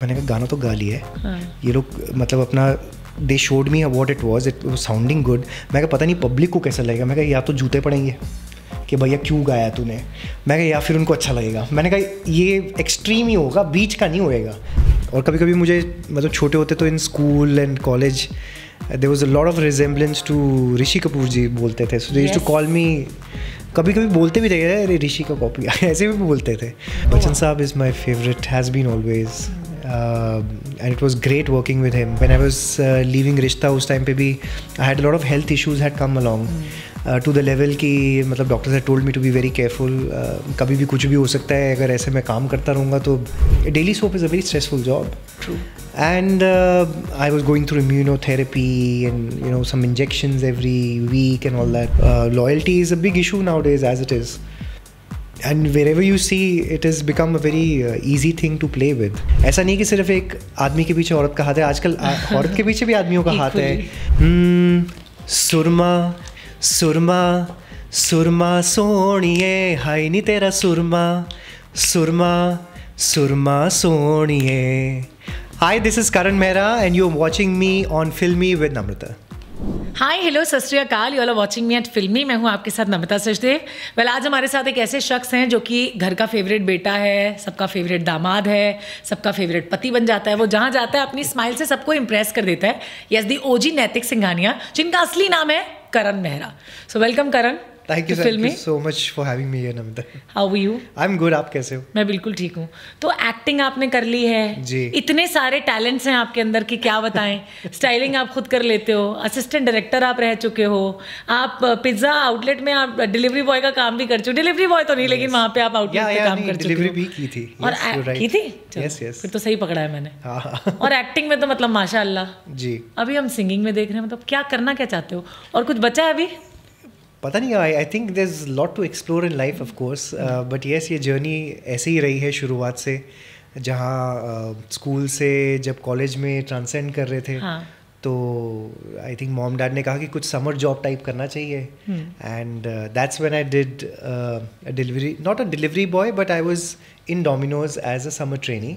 मैंने कहा गाना तो गा लिया है। हाँ। ये लोग मतलब अपना they showed me what it was sounding good. मैं कहा पता नहीं पब्लिक को कैसा लगेगा। मैं कहा या तो जूते पड़ेंगे कि भैया क्यों गाया तूने। मैं कहा या फिर उनको अच्छा लगेगा। मैंने कहा ये एक्सट्रीम ही होगा, बीच का नहीं होएगा। और कभी कभी मुझे मतलब छोटे होते तो in school and college there was a lot of resemblance to Rishi Kapoor ji बोलते थे। So they used to call me, कभी कभी बोलते भी थे अरे ऋषि का कॉपी ऐसे भी बोलते थे। बच्चन साहब is my favourite, has been always. And it was great working with him. When I was leaving Rishta उस time पे भी I had a lot of health issues had come along to the level कि मतलब doctors had told me to be very careful. कभी भी कुछ भी हो सकता है अगर ऐसे मैं काम करता रहूँगा तो daily soap is a very stressful job. True. And I was going through immunotherapy and you know some injections every week and all that. Loyalty is a big issue nowadays as it is. And wherever you see it has become a very easy thing to play with. ऐसा नहीं कि सिर्फ एक आदमी के पीछे औरत का हाथ है, आजकल औरत के पीछे भी आदमियों का हाथ है। सुरमा सुरमा सुरमा सोनिए हाय नी तेरा सुरमा सुरमा सुरमा सोनिए। Hi, this is Karan Mehra and you're watching me on Filmy with Namrata. Hi hello Sat Shri Akal, you are watching me at Filmy. मैं हूँ आपके साथ नमिता सचदेव। वेल आज हमारे साथ एक ऐसे शख्स हैं जो कि घर का फेवरेट बेटा है, सबका फेवरेट दामाद है, सबका फेवरेट पति बन जाता है। वो जहाँ जाता है अपनी स्माइल से सबको इम्प्रेस कर देता है। यस, दी ओजी नैतिक सिंघानिया, जिनका असली नाम है Karan Mehra. So welcome Karan. Thank you so much for having me here, Namita. How are you? I'm good. आप कैसे हो? मैं बिल्कुल ठीक हूँ। तो एक्टिंग आपने कर ली है जी। इतने सारे टैलेंट्स हैं आपके अंदर कि क्या बताएं। स्टाइलिंग आप खुद कर लेते हो, असिस्टेंट डायरेक्टर आप रह चुके हो, आप पिज्जा आउटलेट में आप डिलीवरी बॉय का काम भी कर चुके हो। डिलीवरी बॉय तो नहीं, लेकिन वहाँ पे आप आउटलेट पे काम कर चुके हो। डिलीवरी भी की थी। और की थी? यस यस, फिर तो सही पकड़ा है मैंने। और एक्टिंग में तो मतलब माशाअल्लाह जी। अभी हम सिंगिंग में देख रहे हैं, मतलब क्या करना क्या चाहते हो और कुछ बचा है अभी? पता नहीं, I think there is lot to explore in life of course, but yes ये जर्नी ऐसे ही रही है शुरुआत से। जहाँ स्कूल से जब कॉलेज में ट्रांसेंड कर रहे थे हाँ. तो आई थिंक मॉम डैड ने कहा कि कुछ समर जॉब टाइप करना चाहिए and that's when I did delivery, not a delivery boy but I was in Domino's as a summer trainee.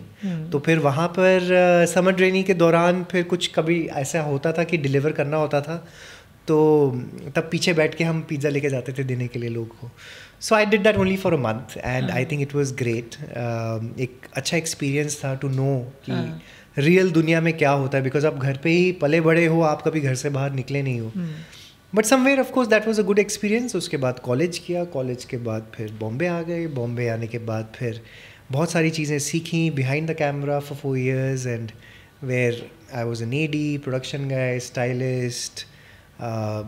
तो फिर वहाँ पर समर ट्रेनी के दौरान फिर कुछ कभी ऐसा होता था कि डिलीवर करना होता था, तो तब पीछे बैठ के हम पिज़्ज़ा लेके जाते थे देने के लिए लोगों को। So I did that only for a month and I think it was great. एक अच्छा एक्सपीरियंस था टू नो कि रियल दुनिया में क्या होता है, बिकॉज आप घर पे ही पले बड़े हो, आप कभी घर से बाहर निकले नहीं हो। But somewhere of course that was a good experience. उसके बाद कॉलेज किया, कॉलेज के बाद फिर बॉम्बे आ गए। बॉम्बे आने के बाद फिर बहुत सारी चीज़ें सीखी behind the camera for 4 years and where I was an AD, production guy, stylist.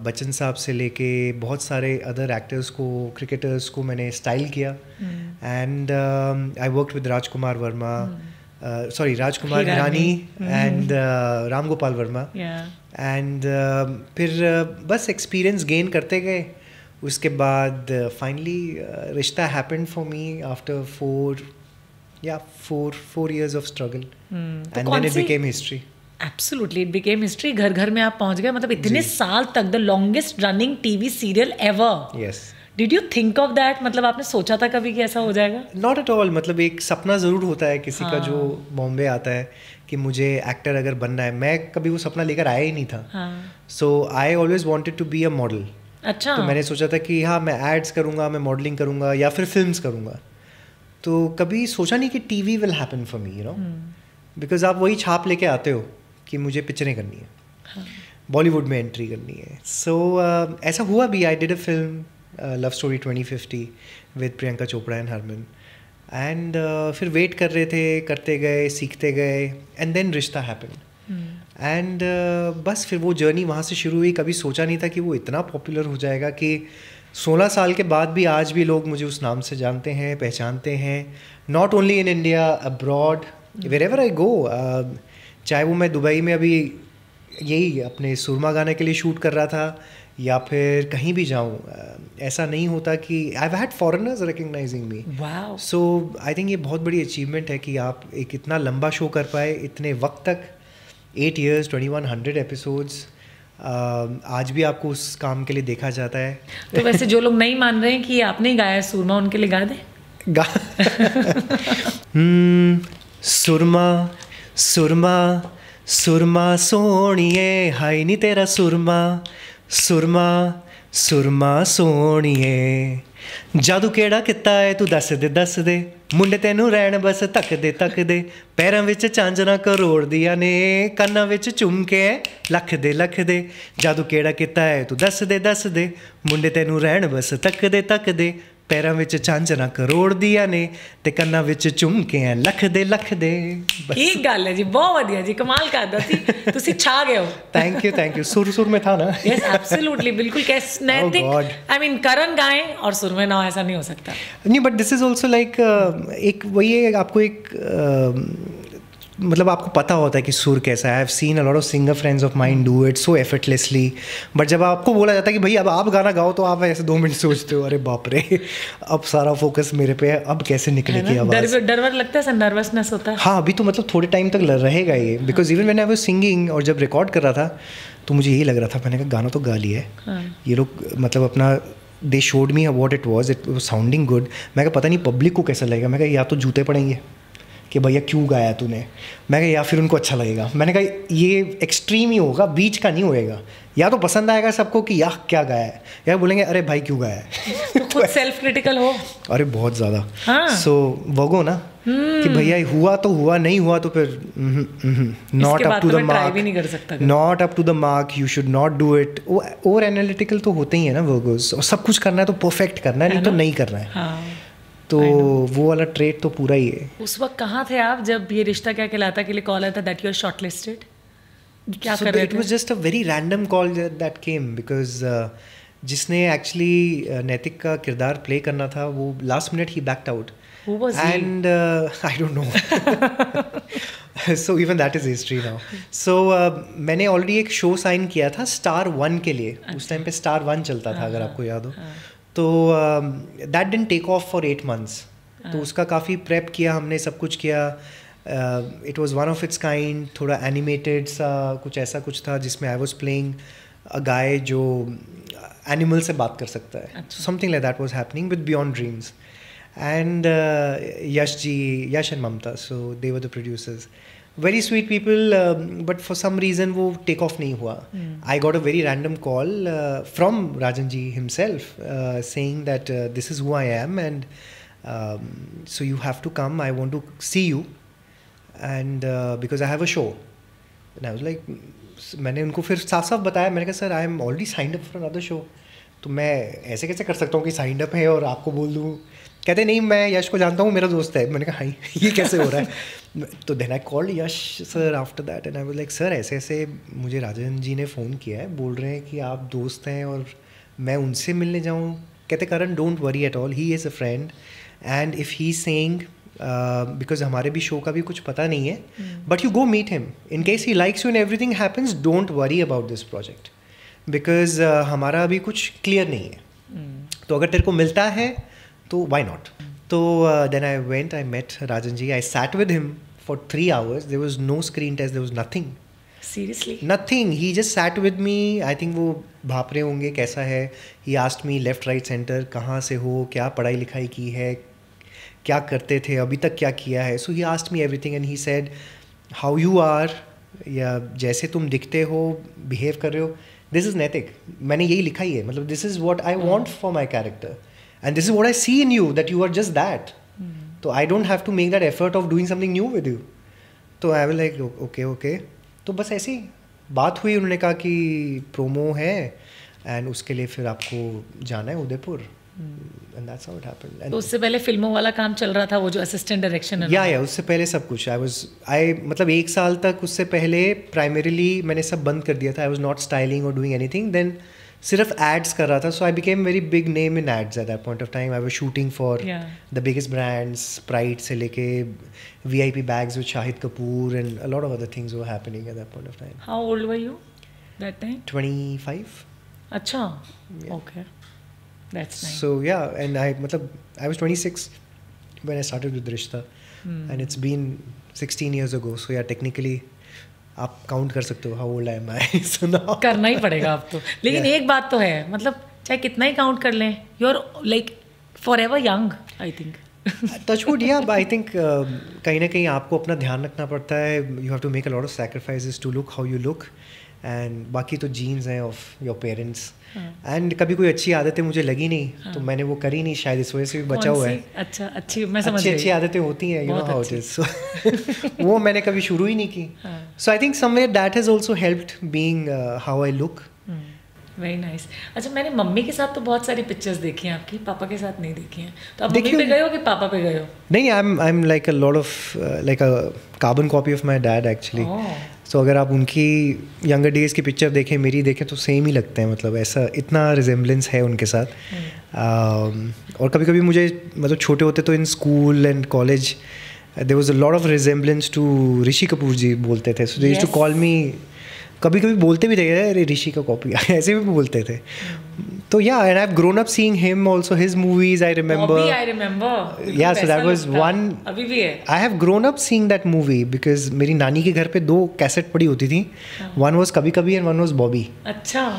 Bachchan साहब से लेके बहुत सारे अदर एक्टर्स को, क्रिकेटर्स को मैंने स्टाइल किया and I worked with Rajkumar Verma, sorry Rajkumar Hirani and Ram Gopal Verma and फिर बस एक्सपीरियंस गेन करते गए। उसके बाद फाइनली रिश्ता happened for me after 4 years of struggle and then it became history. Absolutely, it became history. घर घर में आप पहुंच गए, मतलब इतने साल तक, the longest running TV serial ever. Yes. Did you think of that? मतलब आपने सोचा था कभी कि ऐसा हो जाएगा? Not at all. मतलब एक सपना ज़रूर होता है किसी का जो बॉम्बे आता है कि मुझे एक्टर अगर बनना है। मैं कभी वो सपना लेकर आया ही नहीं था। So I always wanted to be a model. अच्छा। तो मैंने सोचा था कि हाँ मैं एड्स करूँगा, मैं मॉडलिंग करूँगा या फिर फिल्म्स करूँगा। तो कभी सोचा नहीं कि TV will happen for me, you know, because आप वही छाप लेके आते हो कि मुझे पिक्चरें करनी है, हाँ. बॉलीवुड में एंट्री करनी है। सो ऐसा हुआ भी। I did a film love story 2050 with Priyanka Chopra and Harman and फिर वेट कर रहे थे, करते गए, सीखते गए एंड देन रिश्ता हैपन एंड बस फिर वो जर्नी वहाँ से शुरू हुई। कभी सोचा नहीं था कि वो इतना पॉपुलर हो जाएगा कि 16 साल के बाद भी आज भी लोग मुझे उस नाम से जानते हैं, पहचानते हैं। Not only in India, abroad, wherever I go. चाहे वो मैं दुबई में अभी यही अपने सुरमा गाने के लिए शूट कर रहा था या फिर कहीं भी जाऊँ, ऐसा नहीं होता कि I have had foreigners recognising me. So I think ये बहुत बड़ी अचीवमेंट है कि आप एक इतना लंबा शो कर पाए इतने वक्त तक। 8 years, 2100 एपिसोड्स। आज भी आपको उस काम के लिए देखा जाता है। तो वैसे जो लोग नहीं मान रहे हैं कि आपने ही गाया सुरमा, उनके लिए गा दे। सुरमा सुरमा सुरमा सोनिए हाय नी तेरा सुरमा सुरमा सुरमा सोनिए जादू केड़ा किता है तू दस दे मुंडे तेनू रैन बस तक दे पैरां विच झांजरां करोड़ दियां ने कन्नां विच झुमके लख दे जादू केड़ा किता है तू दस दे मुंडे तेनू रैन बस तक दे पैरां विच झांजरां करोड़ दियां ने ते कन्नां विच झुमके लख दे ठीक गल है जी बहुत वधिया जी कमाल करदा सी तुसी छा गए हो थैंक यू सुर में था ना यस एब्सोल्युटली बिल्कुल कैस नैतिक आई मीन करण गाएं और सुर में ना ऐसा नहीं हो सकता नहीं but this is also like एक वही है आपको एक मतलब आपको पता होता है कि सुर कैसा है। I have seen a lot of singer friends of mind do it so effortlessly but जब आपको बोला जाता है कि भाई अब आप गाना गाओ तो आप ऐसे 2 मिनट सोचते हो अरे बाप रे अब सारा फोकस मेरे पे है अब कैसे निकलेगी आवाज़। डर लगता है, नर्वसनेस होता है। हाँ अभी तो मतलब थोड़े टाइम तक रहेगा ये because even when I was singing और जब रिकॉर्ड कर रहा था तो मुझे यही लग रहा था मैंने कहा गाना तो गा लिया है ये लोग मतलब अपना they showed me what it was sounding good. मैं कहा पता नहीं पब्लिक को कैसा लगेगा। मैं कहा या तो जूते पड़ेंगे कि भैया क्यों गाया तूने। मैं कहा या फिर उनको अच्छा लगेगा। मैंने कहा ये एक्सट्रीम ही होगा बीच का नहीं होएगा या तो पसंद आएगा सबको कि यार क्या गाया है या बोलेंगे अरे भाई क्यों गाया है। तो खुद सेल्फ क्रिटिकल हो। अरे बहुत ज़्यादा सो वगो ना कि भैया हुआ तो हुआ नहीं हुआ तो फिर not up to the mark not up to the mark you should not do it. और एनालिटिकल तो होते ही है ना वर्गोस और सब कुछ करना है तो परफेक्ट करना है नहीं तो नहीं करना है। तो वो वाला ट्रेट तो पूरा ही है। उस वक्त कहाँ थे आप जब ये रिश्ता क्या कहलाता के लिए कॉल आया था दैट यू आर शॉर्टलिस्टेड? क्या कर रहे थे? It was just a very random call that came because जिसने एक्चुअली नैतिक का किरदार प्ले करना था वो लास्ट मिनट ही backed out and I don't know so even that is history now. So मैंने ऑलरेडी एक शो साइन किया था Star 1 के लिए। उस टाइम पे Star 1 चलता था अगर आपको याद हो। तो that didn't take off for 8 months। तो उसका काफ़ी प्रेप किया हमने सब कुछ किया। It was one of its kind थोड़ा एनिमेटेड सा कुछ ऐसा कुछ था जिसमें आई वाज प्लेइंग अ गाय जो एनिमल से बात कर सकता है। Something like that was happening with Beyond Dreams and Yash and Mamta so they were the producers very sweet people but for some reason वो take off नहीं हुआ। I got a very random call from Rajan ji himself saying that this is who I am and so you have to come, I want to see you and because I have a show and I was like मैंने उनको फिर साफ साफ बताया। मैंने कहा sir I am already signed up for another show तो मैं ऐसे कैसे कर सकता हूँ कि साइंड अप है और आपको बोल दूँ। कहते नहीं मैं यश को जानता हूँ मेरा दोस्त है। मैंने कहा हाई ये कैसे हो रहा है। तो then I called Yash sir after that and I was like sir ऐसे ऐसे मुझे राजन जी ने फ़ोन किया है बोल रहे हैं कि आप दोस्त हैं और मैं उनसे मिलने जाऊँ। कहते Karan don't worry at all he is a friend and if he saying because हमारे भी शो का भी कुछ पता नहीं है but you go meet him in case he likes you and everything happens don't worry about this project because हमारा अभी कुछ क्लियर नहीं है तो अगर तेरे को मिलता है तो why not? So then I went, I met Rajan ji, I sat with him for 3 hours. There was no screen test, there was nothing. Seriously? Nothing. He just sat with me. I think वो भाप रहे होंगे कैसा है. He asked me left right center कहाँ से हो, क्या पढ़ाई लिखाई की है, क्या करते थे, अभी तक क्या किया है. So he asked me everything and he said how you are या जैसे तुम दिखते हो, behave कर रहे हो. This is नैतिक. मैंने यही लिखा ही है. मतलब this is what I want for my character. And this is what I see in you, that you are just that. So I don't have to make that effort of doing something new with you. तो I was like, okay. तो बस ऐसी बात हुई। उन्होंने कहा कि promo है and उसके लिए फिर आपको जाना है Udaipur. And that's how it happened. तो उससे पहले फिल्मों वाला काम चल रहा था वो जो असिस्टेंट डायरेक्शन है। या उससे पहले सब कुछ मतलब 1 साल तक उससे पहले प्राइमरीली मैंने सब बंद कर दिया था। I was not styling or doing anything. Then सिर्फ एड्स कर रहा था। So I became very big name in ads at that point of time. I was shooting for the biggest brands Sprite से लेके VIP bags with Shahid Kapoor and a lot of other things were happening at that point of time. How old were you that time? 25. अच्छा okay that's nice. So yeah and I was 26 when I started with रिश्ता and it's been 16 years ago. So yeah technically आप count कर सकते हो how old I am I. सुना करना ही पड़ेगा आप तो। लेकिन एक बात तो है मतलब चाहे कितना ही काउंट कर लें you are like forever young I think. Touch wood yeah I think कहीं ना कहीं आपको अपना ध्यान रखना पड़ता है. You have to make a lot of sacrifices to look how you look, and बाकी तो जीन्स हैं ऑफ योर पेरेंट्स. एंड कभी कोई अच्छी आदतें मुझे लगी नहीं, तो मैंने वो करी नहीं, शायद इस वजह से भी बचा हुआ है. अच्छा, अच्छी मैं समझ गई. अच्छी आदतें होती हैं, you know how it is. So वो मैंने कभी शुरू ही नहीं की. So I think somewhere that has also helped being how I look. Very nice. अच्छा, मैंने मम्मी के साथ तो बहुत सारी पिक्चर्स देखी हैं आपकी, पापा के साथ नहीं देखी हैं. तो आप मम्मी पे गए हो कि पापा पे गए हो? नहीं, I am like a lot of like a carbon copy of my dad actually. So अगर आप उनकी यंगर डेज की पिक्चर देखें, मेरी देखें, तो सेम ही लगते हैं. मतलब ऐसा इतना रिजेम्बलेंस है उनके साथ. और कभी कभी मुझे मतलब छोटे होते तो in school and college there was a lot of resemblance to Rishi Kapoor ji बोलते थे. So they used to call me, कभी कभी बोलते भी थे अरे ऋषि का कॉपी ऐसे भी बोलते थे. तो या, and I have grown up seeing him also, his movies I remember. या, सो दैट वाज वन. अभी भी है. I have grown up seeing that movie because मेरी नानी के घर पे 2 कैसेट पड़ी होती थी. वन वाज कभी कभी एंड वन वाज बॉबी. अच्छा.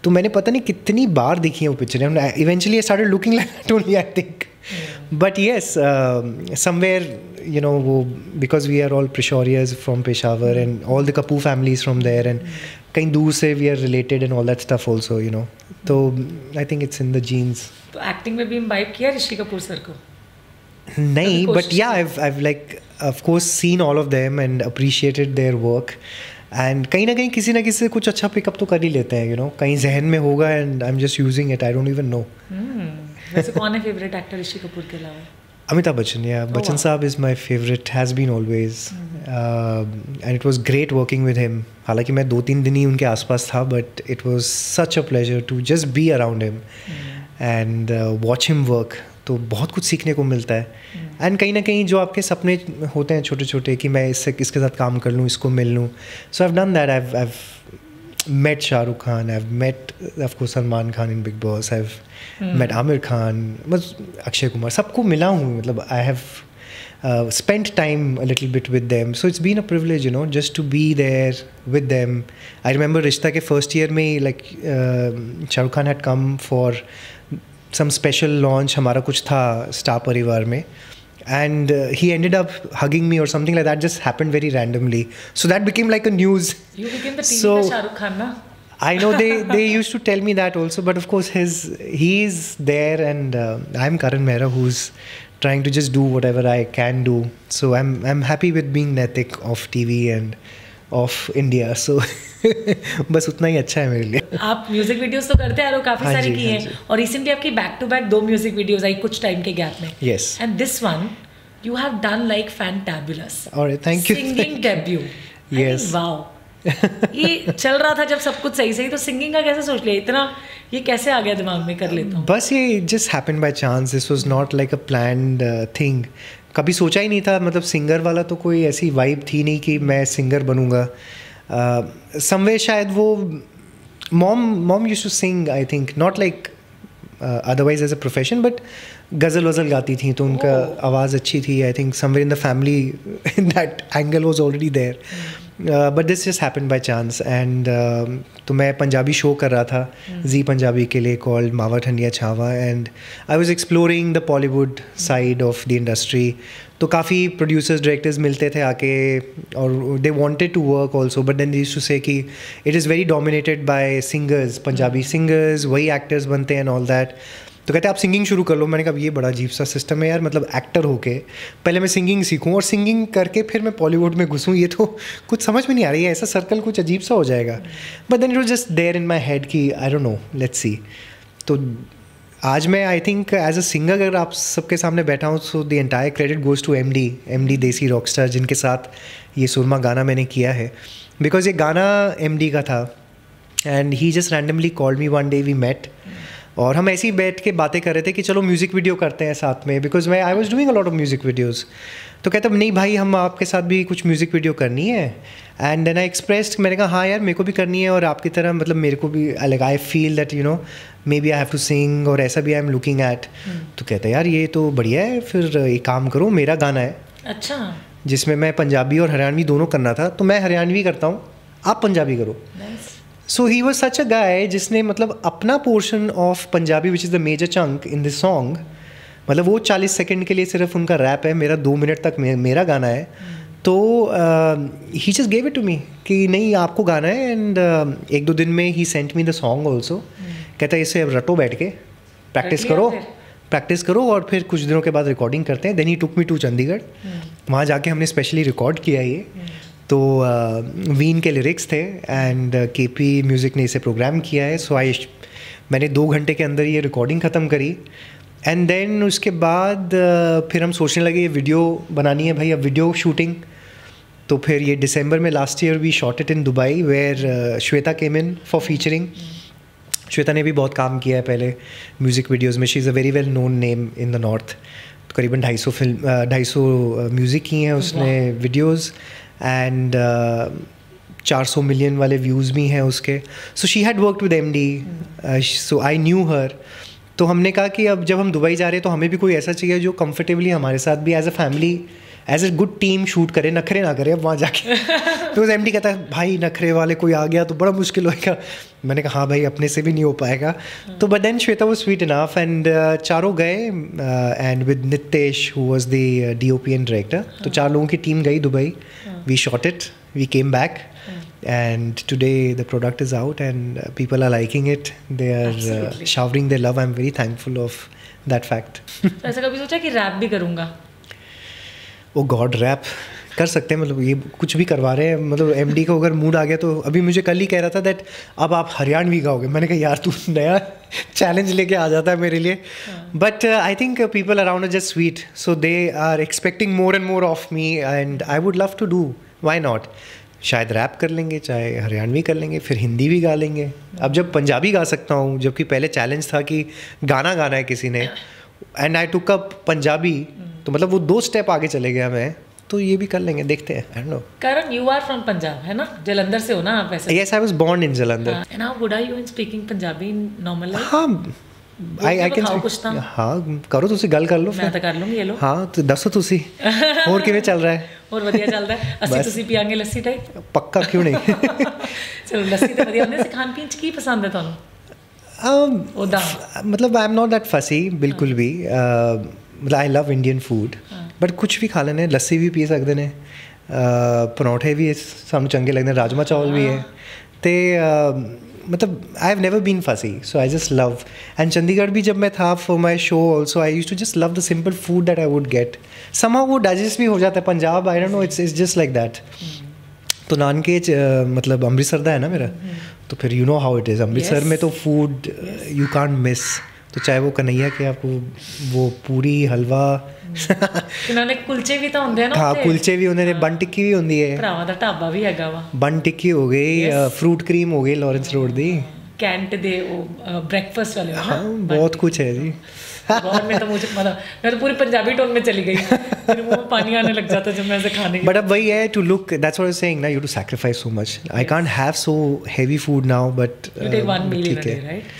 तो मैंने पता नहीं कितनी बार देखी है वो picture. Eventually I started looking like that only, I think. But yes, somewhere you know, because we are all Peshawarians from Peshawar and all the Kapoor families from there, and kahin दूर से we are related and all that stuff also, you know. तो I think it's in the genes. तो acting में भी imbibe किया Rishi Kapoor sir को? नहीं, but yeah, I've like of course seen all of them and appreciated their work. And कहीं ना कहीं किसी ना किसी से कुछ अच्छा पिकअप तो कर ही लेते हैं, you know. कहीं जहन में होगा and I'm just using it, I don't even know. वैसे कौन है फेवरेट एक्टर ऋषि कपूर के अलावा? Amitabh Bachchan, yeah. Bachchan Saab is my favorite, has been always. And it was great working with him. हालांकि मैं 2-3 दिन ही उनके आसपास था, but it was such a pleasure to just be around him and watch him work. तो बहुत कुछ सीखने को मिलता है. एंड कहीं ना कहीं जो आपके सपने होते हैं छोटे छोटे कि मैं इसके साथ काम कर लूँ, इसको मिल लूँ. So I have done that. I've met Shah Rukh Khan, I've met of course Salman Khan in Big Boss, I've met Amir Khan, Akshay Kumar, सबको मिला हूँ. मतलब I have spent time a little bit with them, so it's been a privilege, you know, just to be there with them. I remember Rishta के first year में like Shah Rukh Khan had come for some special launch, हमारा कुछ था Star परिवार में. And he ended up hugging me or something like that. Just happened very randomly. So that became like a news. You became the TV Shah Rukh Khan, na? I know they used to tell me that also, but of course he's there, and I'm Karan Mehra, who's trying to just do whatever I can do. So I'm happy with being Naitik of TV and of India. So बस उतना ही अच्छा है मेरे लिए. आप music videos तो करते आ रहे हो, काफी सारी की हैं, और रिसेंटली आपकी back to back 2 music videos आई कुछ टाइम के गैप में. Yes. And this one you have done like fantabulous. Alright, thank you. Singing debut. Yes. Wow. ये चल रहा था जब सब कुछ सही सही, तो सिंगिंग का कैसे सोच लिया, इतना ये कैसे आ गया दिमाग में, कर लेता हूँ? बस ये just happened by chance. This was not like a planned thing. कभी सोचा ही नहीं था. मतलब सिंगर वाला तो कोई ऐसी वाइब थी नहीं कि मैं सिंगर बनूंगा. समवे शायद वो mom used to sing, I think, not like otherwise as a profession, but गज़ल वज़ल गाती थी, तो उनका आवाज़ अच्छी थी. I think somewhere in the family that angle was already there. But this just happened by chance. And तो मैं पंजाबी शो कर रहा था जी पंजाबी के लिए, called Mawa Thandiya Chhava, and I was exploring the Bollywood side of the industry. तो काफ़ी प्रोड्यूसर्स डायरेक्टर्स मिलते थे आके, और they wanted to work also, but then they used to say कि it is very dominated by singers, Punjabi singers, वही एक्टर्स बनते हैं एंड ऑल दैट. तो कहते आप सिंगिंग शुरू कर लो. मैंने कहा ये बड़ा अजीब सा सिस्टम है यार. मतलब एक्टर होके पहले मैं सिंगिंग सीखूं और सिंगिंग करके फिर मैं बॉलीवुड में घुसूं, ये तो कुछ समझ में नहीं आ रही है. ऐसा सर्कल कुछ अजीब सा हो जाएगा. But then it was just there in my head कि I don't know, let's see. तो आज मैं I think as a singer अगर आप सबके सामने बैठा हूँ, so the entire credit goes to MD Desi Rockstar, जिनके साथ ये सुरमा गाना मैंने किया है. बिकॉज ये गाना एमडी का था, and he just randomly called me one day, we met, और हम ऐसे ही बैठ के बातें कर रहे थे कि चलो म्यूज़िक वीडियो करते हैं साथ में, because I was doing a lot of music videos. तो कहता नहीं भाई, हम आपके साथ भी कुछ म्यूज़िक वीडियो करनी है. एंड देन आई एक्सप्रेस्ड, मैंने कहा हाँ यार मेरे को भी करनी है, और आपकी तरह मतलब मेरे को भी like I feel that you know maybe I have to sing, और ऐसा भी आई एम लुकिंग एट. तो कहता यार ये तो बढ़िया है, फिर एक काम करो, मेरा गाना है अच्छा जिसमें मैं पंजाबी और हरियाणवी दोनों करना था, तो मैं हरियाणवी करता हूँ, आप पंजाबी करो. सो ही वॉज सच अ गाय जिसने मतलब अपना portion of Punjabi which is the major chunk in this song मतलब वो 40 सेकंड के लिए सिर्फ उनका रैप है, मेरा 2 मिनट तक मेरा गाना है। तो he just gave it to me कि नहीं आपको गाना है। एंड 1-2 दिन में ही sent me the song also. कहता है इसे अब रटो बैठ के, प्रैक्टिस करो और फिर कुछ दिनों के बाद रिकॉर्डिंग करते हैं। Then he took me to Chandigarh, वहाँ जाके हमने स्पेशली रिकॉर्ड किया ये। तो वीन के लिरिक्स थे एंड केपी म्यूज़िक ने इसे प्रोग्राम किया है। सो मैंने 2 घंटे के अंदर ये रिकॉर्डिंग ख़त्म करी। एंड देन उसके बाद फिर हम सोचने लगे ये वीडियो बनानी है भाई, अब वीडियो शूटिंग। तो फिर ये दिसंबर में last year we shot it in Dubai where Shweta came in for featuring. Shweta ने भी बहुत काम किया है पहले म्यूज़िक वीडियोज़ में। She is a very well known name in the north. करीबन 250 म्यूज़िक की हैं उसने वीडियोज़ एंड 400 मिलियन वाले व्यूज़ भी हैं उसके। So she had worked with MD, so I knew her. तो हमने कहा कि अब जब हम दुबई जा रहे हैं तो हमें भी कोई ऐसा चाहिए जो कंफर्टेबली हमारे साथ भी as a family, as a good team shoot करे, नखरे ना करे अब वहाँ जाके। तो MD कहता है भाई नखरे वाले कोई आ गया तो बड़ा मुश्किल होएगा। मैंने कहा हाँ भाई अपने से भी नहीं हो पाएगा। तो बट देन श्वेता वो स्वीट इनफ एंड चारों गए and with Nitesh who was the DOP and director. तो 4 लोगों की टीम गई Dubai, we shot it, we came back and today the product is out and people are liking it. They are showering their love. I'm very thankful of that fact. तो ऐसा कभी सोचा कि rap भी करूँगा? ओ God, rap कर सकते हैं, मतलब ये कुछ भी करवा रहे हैं। मतलब MD को अगर मूड आ गया तो अभी मुझे कल ही कह रहा था दैट अब आप हरियाणवी गाओगे। मैंने कहा यार तू नया चैलेंज लेके आ जाता है मेरे लिए। But I think people around are just sweet, so they are expecting more and more of me and I would love to do, why not. शायद रैप कर लेंगे, चाहे हरियाणवी कर लेंगे, फिर हिंदी भी गा लेंगे। अब जब पंजाबी गा सकता हूँ, जबकि पहले चैलेंज था कि गाना गाना है किसी ने, and I took up Punjabi, तो मतलब वो 2 स्टेप आगे चले गया मैं। तो ये भी कर लेंगे, देखते हैं। I don't know. Karan, you are from Punjab है ना? जलंधर से हो ना आप? ऐसे? Yes, I was born in Jalandhar. And how good are you in speaking Punjabi in normal life? हाँ आई कैन स्पीक। हाँ करो, तुसी गल कर लो। मैं तो कर लूंगी। ये लो। हाँ तो दसो तुसी और किवें चल रहा है? और बढ़िया चल रहा है। ਅਸੀਂ ਤੁਸੀਂ ਪੀਾਂਗੇ ਲੱਸੀ ਟਾਈਪ? पक्का, क्यों नहीं। चलो ਲੱਸੀ तो बढ़िया ਹੁੰਦੀ। ਖਾਣ ਪੀਣ ਚ ਕੀ ਪਸੰਦ ਹੈ ਤੁਹਾਨੂੰ? ਉਹਦਾ मतलब आई एम नॉट दैट फसी बिल्कुल भी। मतलब I love Indian food, but कुछ भी खा लेने, लस्सी भी पी सकते हैं, परौंठे भी सानू चंगे लगते हैं, राजमा चावल भी है। तो मतलब I have never been fussy, so I just love. And Chandigarh भी जब मैं था for my show also, I use to just love the simple food that I would get. Somehow वो डाइजेस्ट भी हो जाता है। Punjab I don't know, it's just like that. तो नानकेज मतलब अमृतसर दा है ना मेरा, तो फिर you know how it is. Amritsar में तो फूड यू कांट मिस। तो चाहे वो कन्हैया के आपको वो पूरी हलवा ਨਾਲੇ ਕੁਲਚੇ ਵੀ ਤਾਂ ਹੁੰਦੇ ਆ ਨਾ? हाँ कुलचे भी होंगे, बन टिक्की भी होंगी है, ਭਰਾਵਾਂ ਦਾ ਢਾਬਾ ਵੀ ਹੈਗਾ ਵਾ। बन टिक्की हो गई, फ्रूट क्रीम हो गई लॉरेंस रोड दी, कैंट दे वो ब्रेकफास्ट वाले। हाँ बहुत कुछ है जी। बहुत में तो मुझे मतलब मैं तो पूरी पंजाबी टोन में चली गई, मेरे मुंह में पानी आने लग जाता जब मैं ऐसे खाने की। बट अब वही है, to look, that's what I am saying ना, you to sacrifice so much. I can't have so heavy food now, but you take 1 meal in a day, right?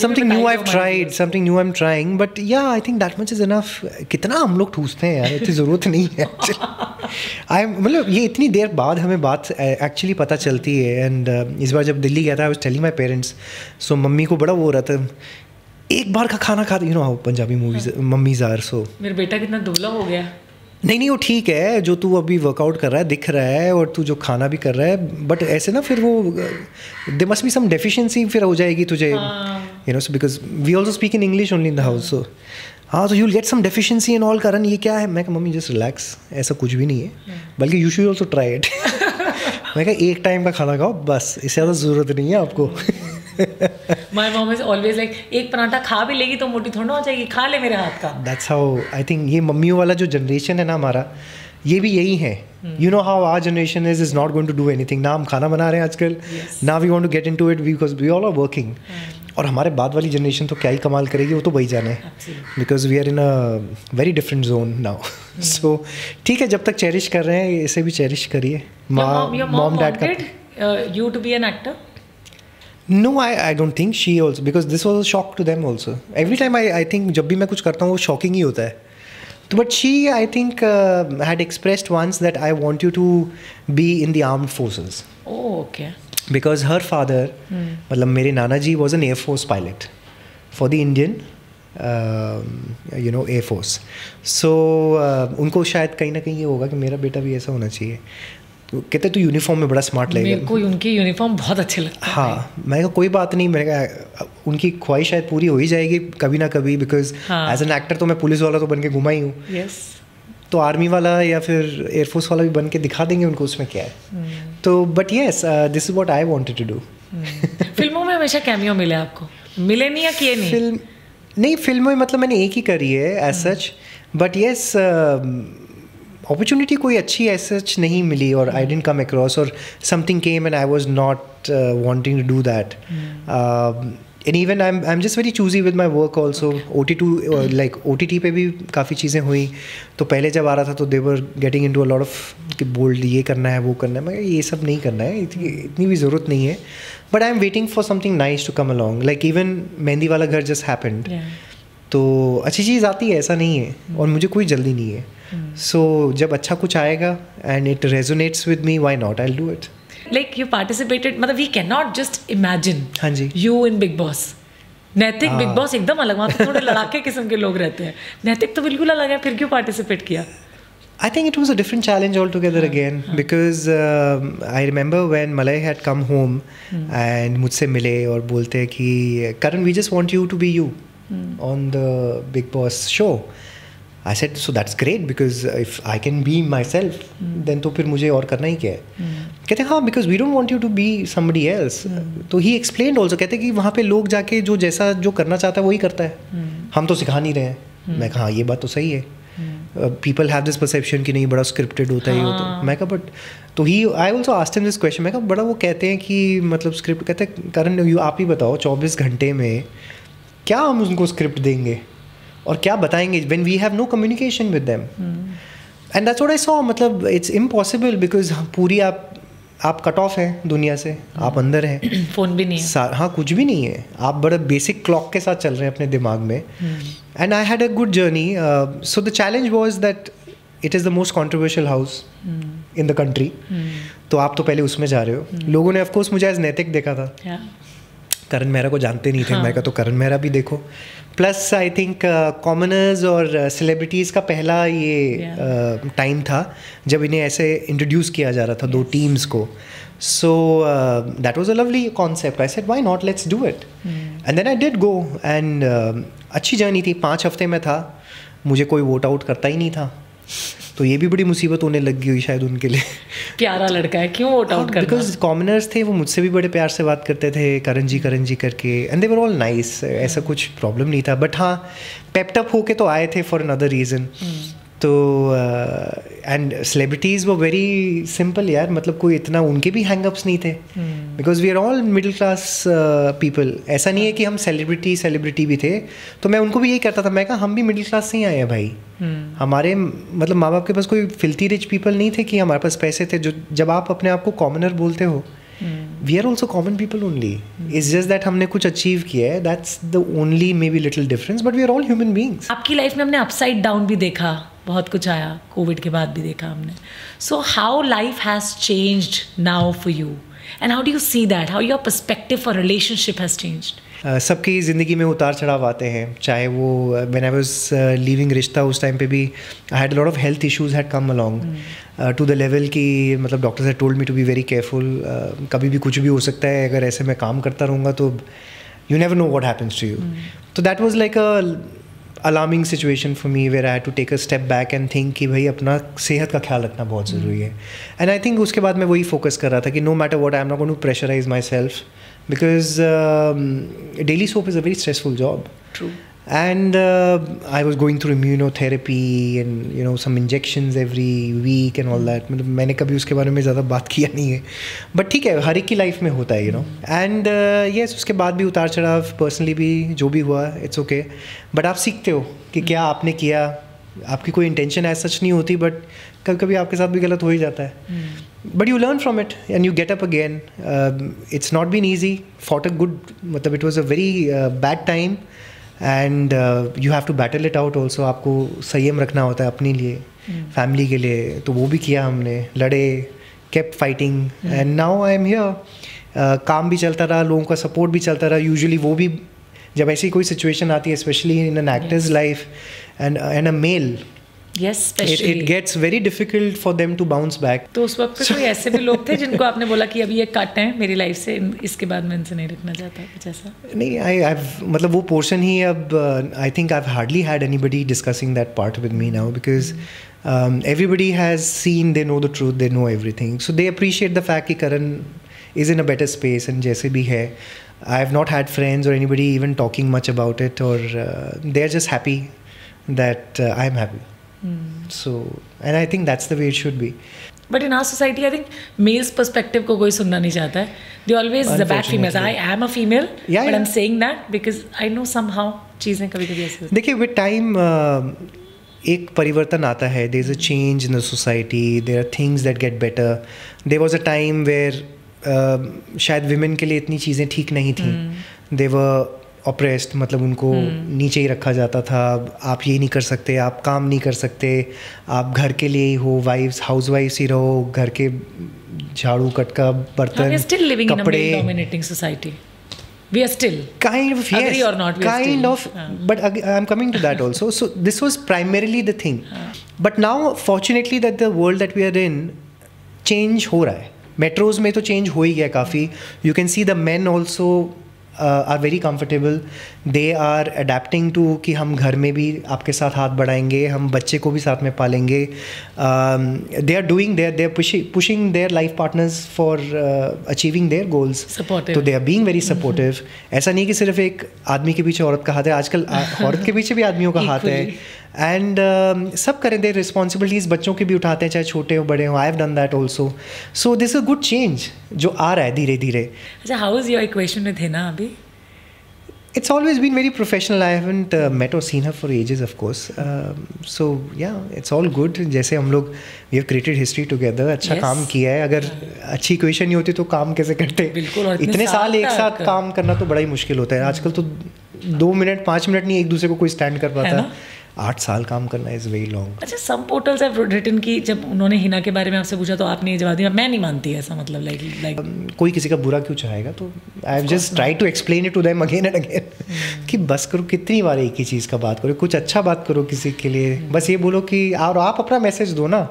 something new I've tried, something new I'm trying, but yeah, I think that much is enough. कितना हम लोग ठूसते हैं यार, इतनी ज़रूरत नहीं है actually. मतलब ये इतनी देर बाद हमें बात एक्चुअली पता चलती है। एंड इस बार जब दिल्ली गया था, I was telling my parents, so mummy को बड़ा वो हो रहा था, एक बार का खाना खाता, you know how Punjabi movies mummies are. So मेरा बेटा कितना दुबला हो गया। नहीं वो ठीक है, जो तू अभी वर्कआउट कर रहा है दिख रहा है, और तू जो खाना भी कर रहा है, बट ऐसे ना फिर वो they must be some deficiency फिर हो जाएगी तुझे, you know, because we also speak in English only in the house. So हाँ, तो you will get some deficiency and all. कारण ये क्या है? मैं कहा मम्मी जस्ट रिलैक्स, ऐसा कुछ भी नहीं है, बल्कि you should also try it. मैं कहा एक टाइम का खाना खाओ बस, इससे ज़्यादा ज़रूरत नहीं है आपको। My mom is always like, एक पराठा खा भी लेगी तो मोटी थोड़ा हो जाएगी, खा ले मेरे हाथ का। That's how I think ये मम्मियों वाला जो जनरेशन है ना हमारा, ये भी यही है। You know how our generation is not going to do anything. ना हम खाना बना रहे हैं आजकल, ना we want to get into it because we all are working. और हमारे बाद वाली जनरेशन तो क्या ही कमाल करेगी, वो तो वही जाने, because we are in a very different zone now. So ठीक है, जब तक चेरिश कर रहे हैं इसे भी चेरिश करिए। मॉम डैड का you to be an actor? No, I don't think she also, because this was a shock to them also. Every time I think जब भी मैं कुछ करता हूँ वो shocking ही होता है। तो but she I think had expressed once that I want you to be in the armed forces. Oh, okay. Because her father, मतलब मेरे नाना जी was an Air Force pilot for the Indian you know air force. So उनको शायद कहीं ना कहीं ये होगा कि मेरा बेटा भी ऐसा होना चाहिए. तो कहते तो यूनिफॉर्म में बड़ा स्मार्ट लगेगा. मेरे को उनके यूनिफॉर्म बहुत अच्छे लगते हैं. हाँ, मैं कहा कोई बात नहीं, मैंने कहा उनकी ख्वाहिश शायद पूरी हो ही जाएगी कभी ना कभी, बिकॉज एज एन एक्टर तो मैं पुलिस वाला तो बन के घुमा ही हूँ. यस. तो आर्मी वाला या फिर एयरफोर्स वाला भी बन के दिखा देंगे उनको, उसमें क्या है. तो but yes, this is what I wanted to do. फिल्मों में हमेशा कैमियो मिले आपको? मिले नहीं या किए नहीं? फिल्म में मतलब मैंने एक ही करी है as such. But yes, opportunity कोई अच्छी एज सच नहीं मिली, और आई डिडंट कम अक्रॉस, और something came and I was not wanting to do that. And even I am just very choosy with my work also. OTT पे भी काफ़ी चीज़ें हुई. तो पहले जब आ रहा था तो they were getting into a lot of कि बोल्ड ये करना है वो करना है. मैं ये सब नहीं करना है, इतनी भी ज़रूरत नहीं है. But I am waiting for something nice to come along. Like even Mehndi Wala Ghar just happened. तो अच्छी चीज़ आती है, ऐसा नहीं है, और मुझे कोई जल्दी नहीं है. सो जब अच्छा कुछ आएगा and it resonates with me, why not, I will do it. Like you participated, मतलब we cannot just imagine हाँ जी. you in Big Boss. नैतिक बिग बॉस एकदम अलग, वहाँ तो थोड़े लड़ाके किस्म के लोग रहते हैं. नैतिक तो बिल्कुल अलग है, फिर क्यों पार्टिसिपेट किया? I think it was a different challenge altogether again, because I remember when Malay had come home and मुझसे मिले और बोलते हैं कि Karan, we just want you to be you on the Big Boss show. I said, so that's great, because if I can be myself, then तो फिर मुझे और करना ही क्या है. कहते हाँ, because we don't want you to be somebody else. तो he explained also, कहते कि वहाँ पे लोग जाके जो जैसा जो करना चाहता है वही करता है. हम तो सिखा नहीं रहे हैं. मैं कहा हाँ, ये बात तो सही है. People have this perception कि नहीं बड़ा scripted होता है ये होता है. मैं कहा बट तो ही I also asked him this question. मैं कहा बड़ा वो कहते हैं कि मतलब स्क्रिप्ट, कहते हैं करण आप ही बताओ 24 घंटे में क्या हम उनको स्क्रिप्ट देंगे और क्या बताएंगे when we have no communication with them. And that's what I saw. मतलब it's impossible, because पूरी आप कट ऑफ है दुनिया से. आप अंदर हैं, फोन भी नहीं है. हाँ, कुछ भी नहीं है. आप बड़ा बेसिक क्लॉक के साथ चल रहे हैं अपने दिमाग में. And I had a good journey. So the challenge was that it is the most controversial house in the country. तो आप तो पहले उसमें जा रहे हो. लोगों ने ऑफकोर्स मुझे एज नैतिक देखा था. करण मेहरा को जानते नहीं थे. मैं कहा तो करण मेहरा भी देखो. प्लस आई थिंक कॉमनर्स और सेलिब्रिटीज़ का पहला ये टाइम था जब इन्हें ऐसे इंट्रोड्यूस किया जा रहा था दो टीम्स को. So that was a lovely concept. I said why not, let's do it. And then I did go. And अच्छी जर्नी थी. 5 हफ्ते में था. मुझे कोई वोट आउट करता ही नहीं था. तो ये भी बड़ी मुसीबत होने लगी हुई शायद उनके लिए. प्यारा लड़का है, क्यों वोट आउट करना? बिकॉज कॉमनर्स थे, वो मुझसे भी बड़े प्यार से बात करते थे, करण जी करके. And they were all nice. ऐसा कुछ प्रॉब्लम नहीं था. बट हाँ, पेप्टअप होके तो आए थे फॉर अनदर रीज़न. तो एंड सेलिब्रिटीज़ वो वेरी सिंपल यार. मतलब कोई इतना उनके भी हैंगअप्स नहीं थे, because we are all middle class people. ऐसा नहीं है कि हम सेलिब्रिटी भी थे. तो मैं उनको भी यही कहता था. मैं कहा हम भी मिडिल क्लास से ही आए हैं भाई. हमारे मतलब माँ बाप के पास कोई फिल्थी रिच पीपल नहीं थे कि हमारे पास पैसे थे. जो जब आप अपने आप को कॉमनर बोलते हो, we are also common people only. It's just that हमने कुछ अचीव किया है. That's the only maybe little difference, but we are all human beings. आपकी लाइफ में हमने अपसाइड डाउन भी देखा, बहुत कुछ आया, कोविड के बाद भी देखा हमने. So how life has changed now for you, and how do you see that, how your perspective for relationship has changed? सबकी ज़िंदगी में उतार चढ़ाव आते हैं. चाहे वो व्हेन आई वाज लीविंग रिश्ता, उस टाइम पे भी I had a lot of health issues had come along to the level कि मतलब doctors had told me to be very careful. कभी भी कुछ भी हो सकता है. अगर ऐसे मैं काम करता रहूँगा तो you never know what happens to you. तो that was like a alarming situation for me where I had to take a step back and think कि भाई अपना सेहत का ख्याल रखना बहुत ज़रूरी है. एंड आई थिंक उसके बाद मैं वही फोकस कर रहा था कि no matter what, I am not going to pressurise myself, because daily soap is a very stressful job. True. And I was going through immunotherapy and some injections every week and all that. मतलब मैंने कभी उसके बारे में ज़्यादा बात किया नहीं है. बट ठीक है, हर एक की लाइफ में होता है एंड yes, उसके बाद भी उतार चढ़ाव, पर्सनली भी जो भी हुआ, इट्स ओके. बट आप सीखते हो कि क्या आपने किया. आपकी कोई इंटेंशन ऐसा सच नहीं होती, बट कभी कभी आपके साथ भी गलत हो ही जाता है. But you learn from it and you get up again. It's not been easy. Fought a good, मतलब it was a very bad time and you have to battle it out also. आपको संयम रखना होता है अपने लिए, family के लिए. तो वो भी किया हमने, लड़े, kept fighting and now I am here. काम भी चलता रहा, लोगों का सपोर्ट भी चलता रहा. यूजुअली वो भी जब ऐसी कोई सिचुएशन आती है, specially in an actor's life and a male, Yes, especially. It gets very difficult for them to bounce back. तो उस वक्त पे कोई ऐसे भी लोग थे जिनको आपने बोला कि अभी ये कट है मेरी लाइफ से, इसके बाद मैं इनसे नहीं रखना चाहता, कुछ ऐसा? नहीं, मतलब वो पोर्शन ही अब I think I hardly had anybody discussing that part with me now, because everybody has seen, they know the truth, they know everything, so they appreciate the fact कि Karan is in a better space, and जैसे भी है, I have not had friends or anybody even talking much about it, or they are just happy that I am happy. So, and I think that's the way it should be. But in our society, I think males' perspective को कोई सुनना नहीं चाहता है. They always the bad females. I am a female, but I'm saying that because I know somehow चीज़ें कभी-कभी ऐसे होती हैं. देखिए, with time एक परिवर्तन आता है. There's a change in the society. There are things that get better. There was a time where शायद women के लिए इतनी चीज़ें ठीक नहीं थी. They were ऑप्रेस्ड, मतलब उनको नीचे ही रखा जाता था. आप ये नहीं कर सकते, आप काम नहीं कर सकते, आप घर के लिए ही हो, वाइफ्स हाउस वाइफ्स ही रहो, घर के झाड़ू कटका बर्तन कपड़े. Dominating society. We are still kind of, yes, agree or not, we kind are of, but I'm coming to that also. So this was primarily the thing, but now fortunately that the world that we are in, change हो रहा है. Metros में तो change हो ही गया काफ़ी. You can see the men also are very comfortable. They are adapting to कि हम घर में भी आपके साथ हाथ बढ़ाएंगे, हम बच्चे को भी साथ में पालेंगे. They are doing they are pushing their life partners for achieving their goals. Supportive. तो they are being very supportive. ऐसा नहीं कि सिर्फ एक आदमी के पीछे औरत का हाथ है, आजकल औरत के पीछे भी आदमियों का हाथ है. एंड सब करें, दे रिस्पॉन्सिबिलिटीज़ बच्चों की भी उठाते हैं, चाहे छोटे हो बड़े हो. आई have done that also. So this is a good change जो आ रहा है धीरे धीरे. अच्छा, how is your equation with Hina अभी? It's always been very professional. I haven't met or seen her for ages, of course. So yeah, it's all good. जैसे हम लोग we have created history together. अच्छा काम किया है. अगर अच्छी इक्वेशन नहीं होती तो काम कैसे करते? बिल्कुल. और इतने साल एक साथ काम करना तो बड़ा ही मुश्किल होता है. आजकल तो 2 मिनट 5 मिनट नहीं एक दूसरे को कोई स्टैंड कर पाता. 8 साल काम करना इज़ वेरी लॉन्ग. अच्छा, सम पोर्टल्स हैव रिटन कि जब उन्होंने हिना के बारे में आपसे पूछा तो आपने ये जवाब दिया मैं नहीं मानती ऐसा, मतलब लाइक कोई किसी का बुरा क्यों चाहेगा. तो I have just try to explain it to them again and again कि बस करो, कितनी बार एक ही चीज़ का बात करो, कुछ अच्छा बात करो किसी के लिए. बस ये बोलो कि और आप अपना मैसेज दो ना.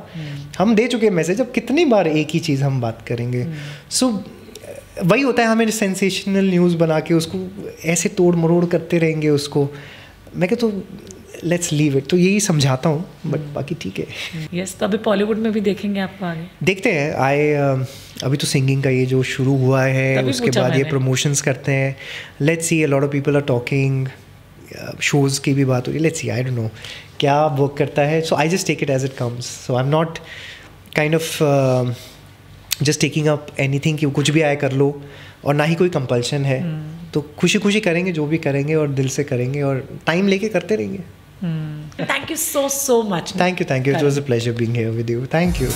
हम दे चुके हैं मैसेज, अब कितनी बार एक ही चीज़ हम बात करेंगे. सो वही होता है, हमें सेंसेशनल न्यूज़ बना के उसको ऐसे तोड़ मरोड़ करते रहेंगे उसको. मैं कहता तो लेट्स लीव इट. तो यही समझाता हूँ, बट बाकी ठीक है. यस, तो अभी बॉलीवुड में भी देखेंगे आपको आगे? देखते हैं. अभी तो सिंगिंग का ये जो शुरू हुआ है, उसके बाद ये प्रमोशंस करते हैं. Let's see, a lot of people are talking, shows की भी बात हो रही है. Let's see, I don't know क्या वर्क करता है. So I just take it as it comes. So I am not kind of just taking up anything कि कुछ भी आए कर लो, और ना ही कोई कंपल्शन है. तो खुशी खुशी करेंगे जो भी करेंगे, और दिल से करेंगे, और टाइम लेके करते रहेंगे. Thank you so much. Thank you. It was a pleasure being here with you. Thank you.